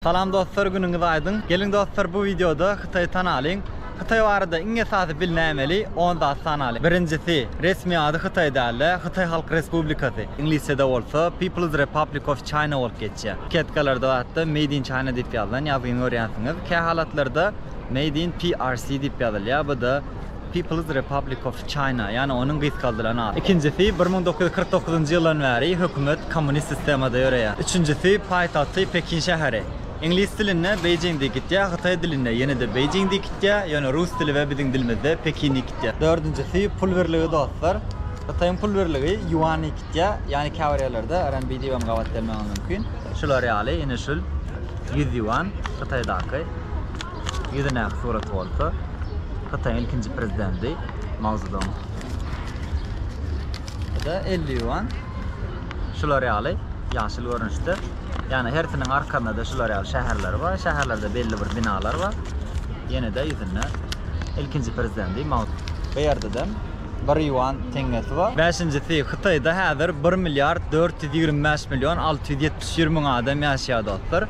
Salam dostlar, günüňiz aýdyn. Gelin dostlar, bu videoda Xitay tanalyň. Xitay barada iň esasy bilinämeli 10 zat sanaly. Birincisi, resmi ady Xitay däl, Xitay Halk Respublikasy. Inglizçede bolsa People's Republic of China bolup geçýär. Ketkalarda hatda Made in China diýip ýazylan ýazyny görýänsiňiz. Kä halatlarda Made in PRC diýip ýazylýar. Bu da People's Republic of China, yani onun gysgaldylan adı. İkincisi 1949-njy ýyldan bäri hökümet kommunist sistemada ýörýär. Üçüncüsi paýtagty Pekin şäheri. İngiliz diline Beijing'de gittiya, Xitay diline yine de Beijing'de gittiya, yani Rus dili ve bizim dilimizde Pekin'de gittiya. Dördüncüsü pul birligi dostlar. Xitay'ın pul birligi yuan'e gittiya, yani kavaryalarda RMB diýip gabat gelmegi mümkin. Şular ýaly, yine şul 100 yuan Xitaydaky 100 näq surat bolsa. Xitay'ın ilkinci prezidenti Mao Zedong. Bu da 50 yuan. Şular ýaly, ýaşyl görünüşde. Yani her birinin arkasında da şular ýaly şäherler var. Şäherlerde belli bir binalar var. Yine de yüzünde ilkinci prezidenti Mao. Bu ýerde de 1 yuan teňgesi var. Beşincisi Xitayda häzir 1 milyard 425 milyon 670 min adam ýaşaýar dostlar.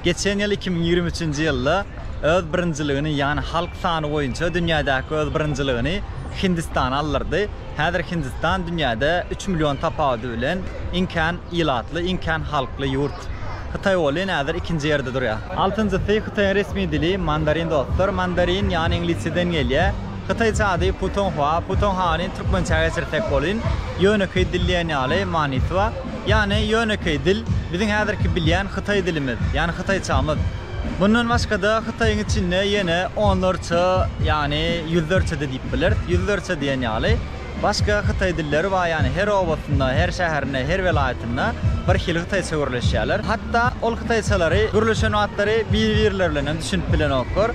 Geçen ýyl 2023-nji ýylda öz birinciligini, yani halk sany boýunça dünýädäki öz birinciligini Hindistan alyrdy. Häzir Hindistan dünýäde 3 milyon tapawuty bilen inkan ilatly, inkan halkly ýurt. Xitay bolan häzir ikinji ýerde durýar. Altıncysy Xitayň resmi dili mandarin dostlar. Mandarin yani inglizceden gelýär. Xitayça ady Putonghua. Putonghwanyň türkmençe geçirsek bolan ýöneköý dilliýän ýaly manysy bar. Yani ýöneköý dil biziň häzirki bilýän Xitay dilimiz, yani Xitayçamyz. Bundan başka da Xitay'ın içinde yine onlarca, yani yüzlerce de deyip bilir. Yüzlerce diyen ýaly başka Xitay dilleri var, yani her obasında, her şäherinde, her vilayetinde bir hili Xitayça görleşýärler. Hatta ol Xitayçalary görleşen wagtlary bir-birleri bilen düşünüp bilen okur.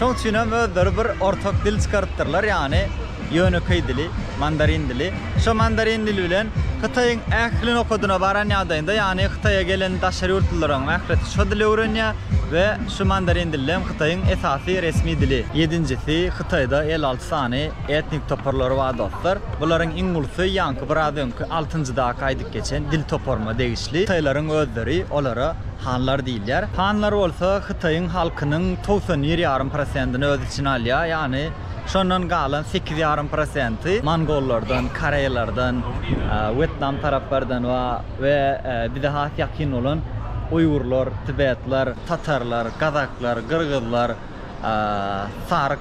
Şoň üçin hem özleri bir ortak dil çykartdyrlar, yani ýöneköý dili, mandarin dili. Şu mandarin dili bilen Xitayň ählini okudyna baran ýagdaýynda, yani Xitay'a gelen daşary ýurtlaryň ähleti şu dili öwrenýär ve şu mandarin dili hem Xitayň esasy resmi dili. Yedincisi Xitayda 56 sany etnik toparlary bar dostlar. Bularyň iň ulsy ýanky birazynky 6-njyda aýdyp geçen dil toparma degişli. Xitaylaryň özleri olara hanlar diýilýär. Hanlar bolsa Xitayň halkynyň 97,5%-ni öz içine alýar, yani şondan galan 8,5% Mongollardan, Koreýalardan, Vietnam taraplardan ve bir daha ýakyn olan Uygurlar, Tibetler, Tatarlar, Kazaklar, Kırgızlar, Sark,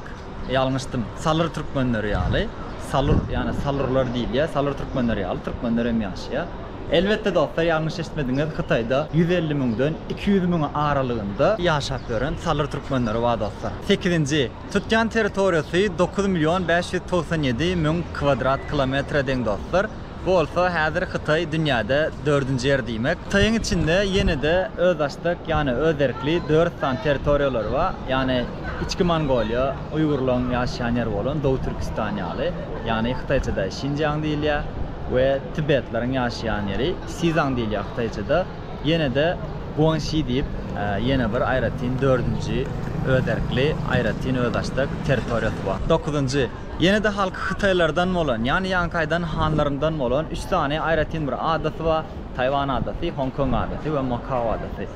ýalňyşdym, Salur türkmenleri ýaly. Salur, yani Salurlar diýil ýa, Salur türkmenleri ýaly, türkmenler hem ýaşaýar. Elbette dostlar, ýalňyş etmediňiz, Xitayda 150 miňden 200 miň aralygynda ýaşap gören Salur türkmenleri bar dostlar. 8-nji tutýan territoriýasy 9 milyon 597 miň kvadrat kilometre deň dostlar. Bu olsa häzir Xitay dünýäde 4-nji ýer diýmek. Xitaýyň içinde yine de öz açdyk, yani öz erkli 4 tan territoriýalar bar. Yani İçki Mongoliýa, Uýgurlaryň ýaşaýan ýeri bolan Dow Türkistan ýaly. Yani Xitayçada Xinjiang diýilýär ve Tibetleriň ýaşaýan ýeri Xizang diýilýär Xitayçada. Yine de Guangxi diýip yine bir aýratyn 4-nji öz erkli aýratyn öz açdyk territoriýasy bar. 9-njy yine de halk Xitaylardan bolan, yani Ýankaýdan hanlaryndan bolan 3 tane aýratyn bir adasy bar. Taywan adasy, Hong Kong adasy we Macao adasy.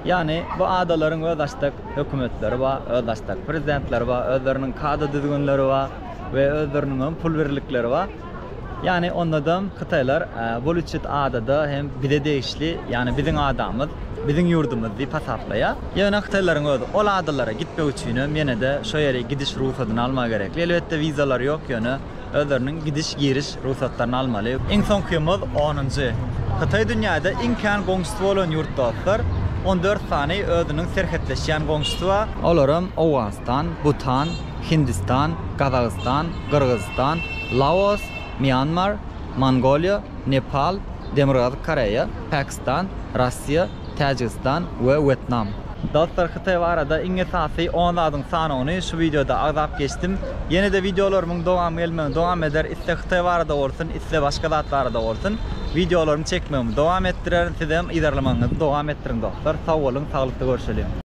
Yani bu adalaryň öz açdyk hökümetleri bar, öz açdyk prezidentleri bar, özleriniň kada düzgünleri bar we özleriniň pul birlikleri bar. Yani onlardan Xitaylar bu üçet adada hem bide değişli, yani biziň adamyz, biziň ýurdumyz diýip hasaplaýar. Ýöne Xitaylaryň özü ol adalara gitmek üçin ýene de şo ýere gidiş ruhsatyny almak gerekli. Elbetde vizalar ýok, ýöne özleriniň gidiş giriş ruhsatlaryny almaly. Iň soňkymyz 10-njy. Xitay dünýäde iň kän goňşusy bolan ýurt dostlar. 14 sany özüniň serhetleşýän goňşusy bar. Olaram Awganistan, Bhutan, Hindistan, Kazakistan, Kırgızstan, Laos, Myanmar, Mongoliya, Nepal, Demirgaz Koreýa, Pakistan, Russiya, Tajikistan we Vietnam. Dostlar, Xitay barada iň esasy 10 zadyň sanyny şu videoda agzap geçdim. Yine de videolarymyň dowam eder. Iste Xitay barada bolsun, iste başga zatlarda bolsun. Videolarymı çekmemi dowam etdirer. Sizem iderlemeniňizi dowam etdirin dostlar. Sag bolun, saglykda görüşelim.